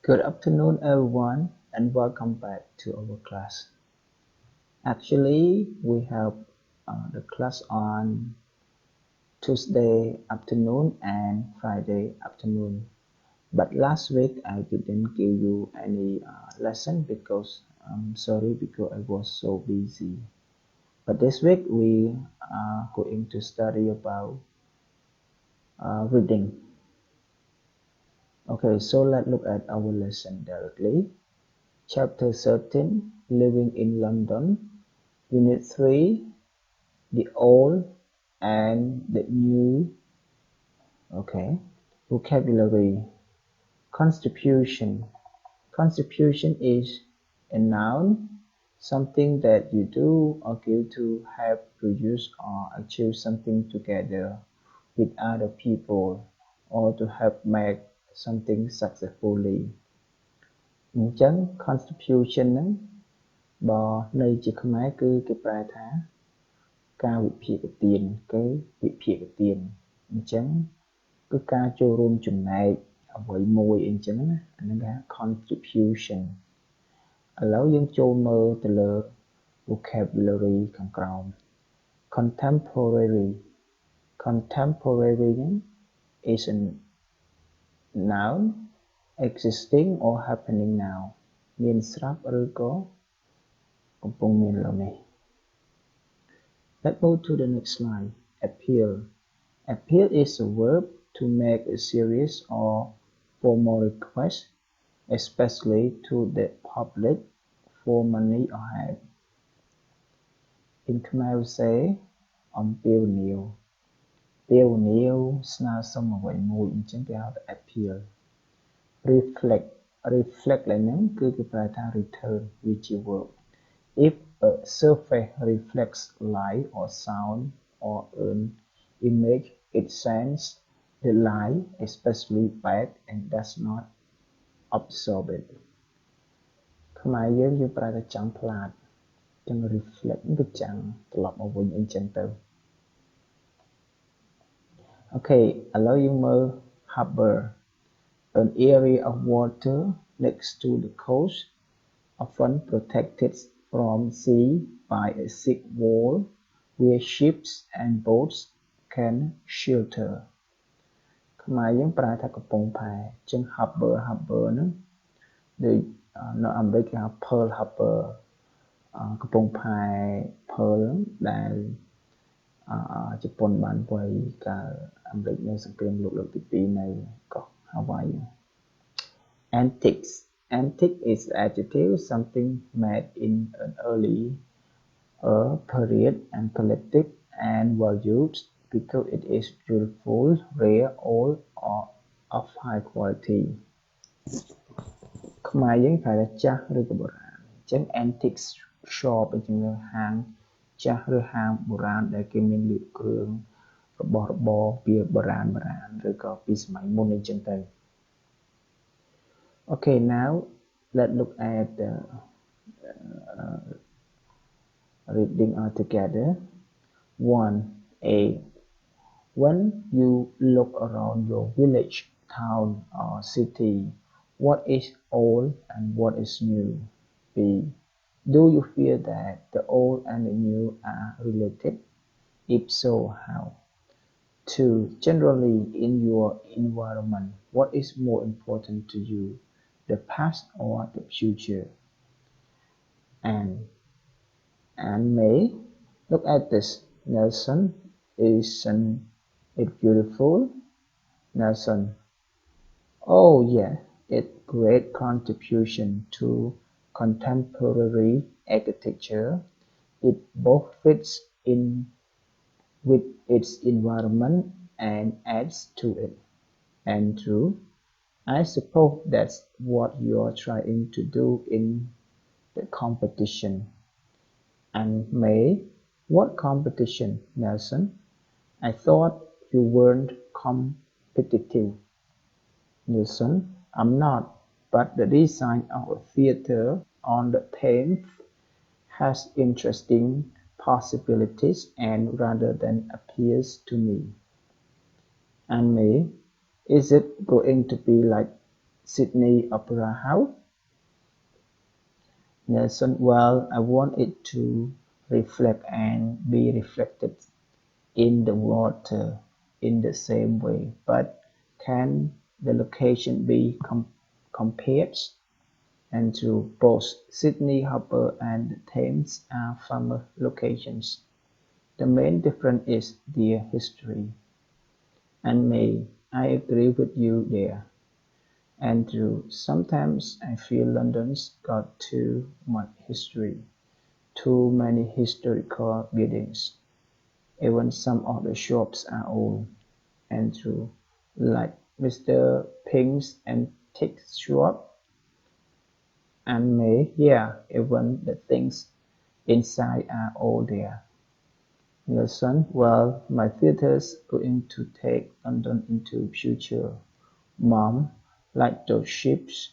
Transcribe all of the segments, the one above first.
Good afternoon, everyone, and welcome back to our class. Actually, we have the class on Tuesday afternoon and Friday afternoon. But last week I didn't give you any lesson because I'm sorry because I was so busy. But this week we are going to study about reading. Okay, so let's look at our lesson directly. Chapter 13, Living in London, Unit 3, the old and the new. Okay, vocabulary. Constitution. Constitution is a noun, something that you do or give to help produce or achieve something together with other people or to help make something successfully អញ្ចឹង constitution ហ្នឹងបើន័យជាខ្មែរគឺគេប្រែថាការវិភាគទានគេវិភាគទានអញ្ចឹងគឺការចូលរួមចំណែកអ្វីមួយអីអញ្ចឹងណាអាហ្នឹងគេហៅ contribution ឥឡូវយើងចូលមើលទៅលើ vocabulary ខាងក្រោម contemporary contemporary ហ្នឹង is a noun existing or happening now មានស្រាប់ឬក៏កំពុងមានឥឡូវនេះ Let's move to the next slide. Appeal. Appeal is a verb to make a series or formal request, especially to the public, for money or help. In Khmer we say អំពាវនាវពាវនាវស្នើសុំអ្វីមួយអញ្ចឹងគេហៅថា appeal. Reflect reflect ឡើយហ្នឹងគឺគេប្រែថា return វាជា verb. If a surface reflects light or sound or an image, it sends the light especially back and does not absorb it. ខ្មែរយើងប្រែថាចាំងផ្លាតចឹង reflect គឺចាំងត្រឡប់មកវិញអីចឹងទៅ Okay ឥឡូវយើងមើល harbor an area of water next to the coast often protected from sea by a thick wall where ships and boats can shelter ខ្មែរយើងប្រែថាកំពង់ផែចឹង harbor ហ្នឹងដូចនៅអាមេរិកគេហៅ Pearl Harbor កំពង់ផែ Pearl ដែលជប៉ុនបានវាយកាលអាមេរិកនៅសង្គ្រាមលោកលើកទី2នៅកោះ Hawaii Antiques Antique is adjective something made in an early period and collected and valued because it is beautiful, rare, old, or of high quality. ខ្មែរយើងប្រែថាចាស់ឬក៏បុរាណអញ្ចឹង antique shop អញ្ចឹងហាងចាស់ឬហាងបុរាណដែលគេមានលក់គ្រឿងរបស់របរពីបុរាណឬក៏ពីសម័យមុនអញ្ចឹងទៅ Okay, now let's look at the reading all together. 1a. When you look around your village, town, or city, what is old and what is new? B. Do you feel that the old and the new are related? If so, how? 2. Generally, in your environment, what is more important to you, the past or the future? And May, look at this. Nelson, isn't it beautiful? Nelson, oh yeah, it's great contribution to contemporary architecture. It both fits in with its environment and adds to it. Andrew, I suppose that's what you're trying to do in the competition. And May, what competition, Nelson? I thought you weren't competitive. Nelson, I'm not, but the design of a theater on the Thames has interesting possibilities and rather than appeals to me. And May, is it going to be like Sydney Opera House? Nelson, well, I want it to reflect and be reflected in the water in the same way, but can the location be compared? And to both Sydney Harbour and the Thames are famous locations. The main difference is their history. And May, I agree with you there. Andrew, sometimes I feel London's got too much history, too many historical buildings. Even some of the shops are old. Andrew, like Mr. Pink's antique shop. And May, yeah, even the things inside are all there. Nelson, well, my theater's going to take London into future. Mom, like those ships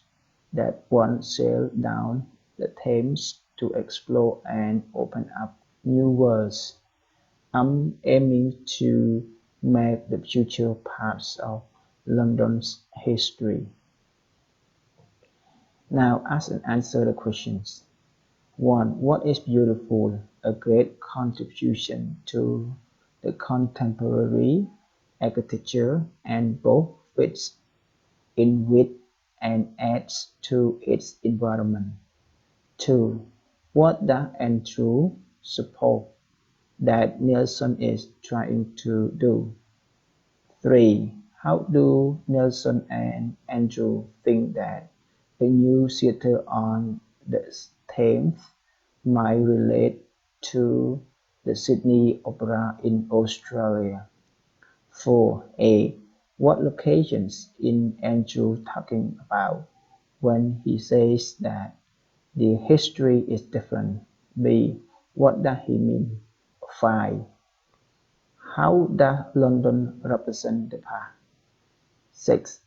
that once sailed down the Thames to explore and open up new worlds. I'm aiming to make the future parts of London's history. Now ask and answer the questions. 1. What is beautiful? A great contribution to the contemporary architecture and both fits in with and adds to its environment. 2. What does Andrew support that Nelson is trying to do? 3. How do Nelson and Andrew think that a new theatre on the Thames might relate to the Sydney Opera in Australia? 4. What locations is Andrew talking about when he says that the history is different? B. What does he mean? 5. How does London represent the past? 6.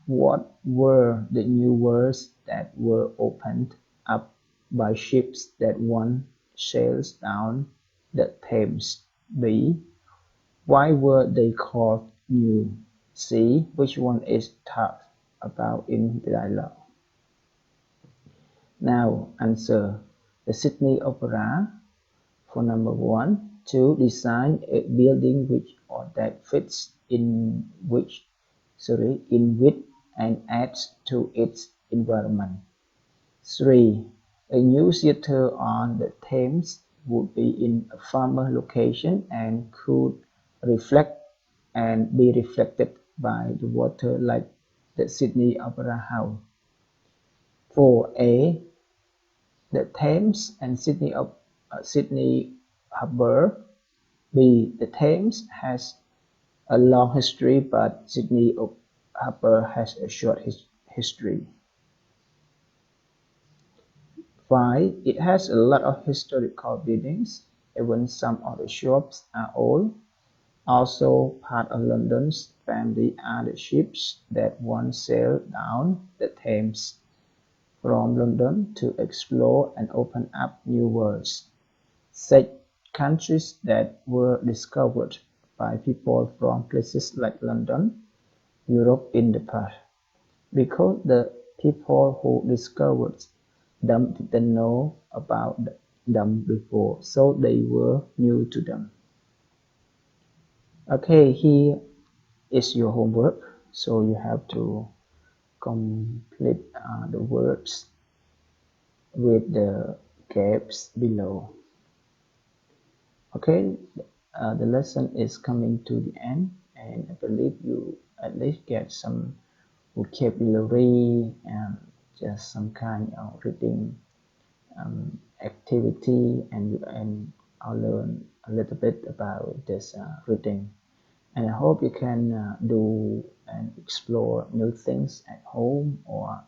What were the new worlds that were opened up by ships that once sailed down the Thames? B. Why were they called new? C. Which one is talked about in the dialogue? Now answer. The Sydney Opera for number 1. To design a building which or that fits in with and adds to its environment. 3. A new theatre on the Thames would be in a farmer location and could reflect and be reflected by the water like the Sydney Opera House. 4. The Thames and Sydney Harbour. B. The Thames has a long history, but Sydney Harbour has a short history. 5. It has a lot of historical buildings, even some of the shops are old. Also part of London's family are the ships that once sailed down the Thames from London to explore and open up new worlds. Such countries that were discovered by people from places like London, Europe in the past, because the people who discovered them didn't know about them before, so they were new to them. Okay, here is your homework, so you have to complete the words with the gaps below. Okay, the lesson is coming to the end, and I believe you at least get some vocabulary and just some kind of reading activity, and I'll learn a little bit about this reading. And I hope you can do and explore new things at home, or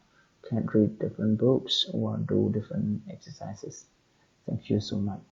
can read different books or do different exercises. Thank you so much.